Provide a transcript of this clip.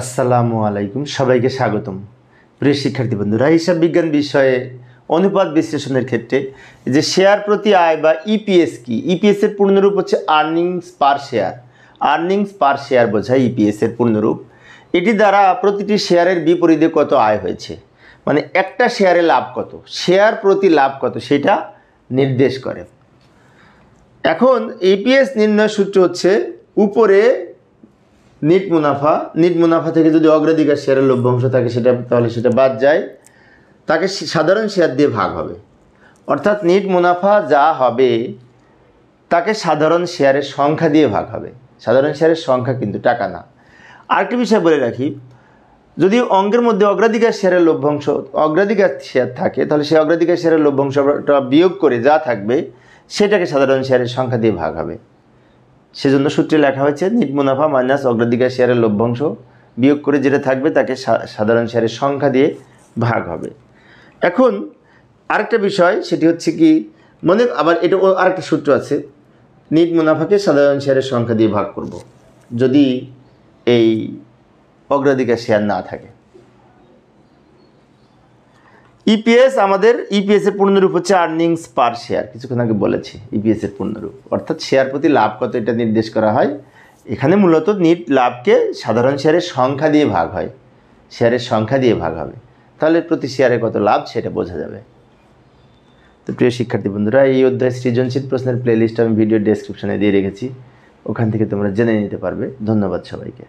আসসালামু আলাইকুম, সবাইকে স্বাগতম। প্রিয় শিক্ষার্থী বন্ধুরা, হিসাব বিজ্ঞান বিষয়ে অনুপাত বিশ্লেষণের ক্ষেত্রে যে শেয়ার প্রতি আয় বা ইপিএস কি, ইপিএস এর পূর্ণরূপ হচ্ছে আর্নিংস পার শেয়ার। আর্নিংস পার শেয়ার বোঝায় ইপিএস এর পূর্ণরূপ। এটি দ্বারা প্রতিটি শেয়ারের বিপরীতে কত আয় হয়েছে, মানে একটা শেয়ারে লাভ কত, শেয়ার প্রতি লাভ কত, সেটা নির্দেশ করে। এখন ইপিএস নির্ণয় সূত্র হচ্ছে উপরে নিট মুনাফা থেকে যদি অগ্রাধিকার শেয়ারের লভ্যাংশ থাকে তাহলে সেটা বাদ যায়, তাকে সাধারণ শেয়ার দিয়ে ভাগ হবে। অর্থাৎ নিট মুনাফা যা হবে তাকে সাধারণ শেয়ারের সংখ্যা দিয়ে ভাগ হবে। সাধারণ শেয়ারের সংখ্যা, কিন্তু টাকা না। আরেকটি বিষয় বলে রাখি, যদি অঙ্কের মধ্যে অগ্রাধিকার শেয়ারের লভ্যাংশ অগ্রাধিকার শেয়ার থাকে, তাহলে সেই অগ্রাধিকার শেয়ারের লভ্যাংশটা বিয়োগ করে যা থাকবে সেটাকে সাধারণ শেয়ারের সংখ্যা দিয়ে ভাগ হবে। সেজন্য সূত্রে লেখা হয়েছে নিট মুনাফা মাইনাস অগ্রাধিকার শেয়ারের লভ্যাংশ বিয়োগ করে যেটা থাকবে তাকে সাধারণ শেয়ারের সংখ্যা দিয়ে ভাগ হবে। এখন আরেকটা বিষয়, সেটি হচ্ছে কি, আবার এটা আরেকটা সূত্র আছে, নিট মুনাফাকে সাধারণ শেয়ারের সংখ্যা দিয়ে ভাগ করব যদি এই অগ্রাধিকার শেয়ার না থাকে। ইপিএস, আমাদের ইপিএস এর পূর্ণরূপ হচ্ছে আর্নিংস পার শেয়ার। কিছুক্ষণ আগে বলেছি ইপিএস এর পূর্ণরূপ, অর্থাৎ শেয়ার প্রতি লাভ কত এটা নির্দেশ করা হয়। এখানে মূলত নিট লাভকে সাধারণ শেয়ারের সংখ্যা দিয়ে ভাগ হয়, শেয়ারের সংখ্যা দিয়ে ভাগ হবে, তাহলে প্রতি শেয়ারে কত লাভ সেটা বোঝা যাবে। তো প্রিয় শিক্ষার্থী বন্ধুরা, এই অধ্যায় সৃজনশীল প্রশ্নের প্লেলিস্ট আমি ভিডিও ডেসক্রিপশনে দিয়ে রেখেছি, ওখান থেকে তোমরা জেনে নিতে পারবে। ধন্যবাদ সবাইকে।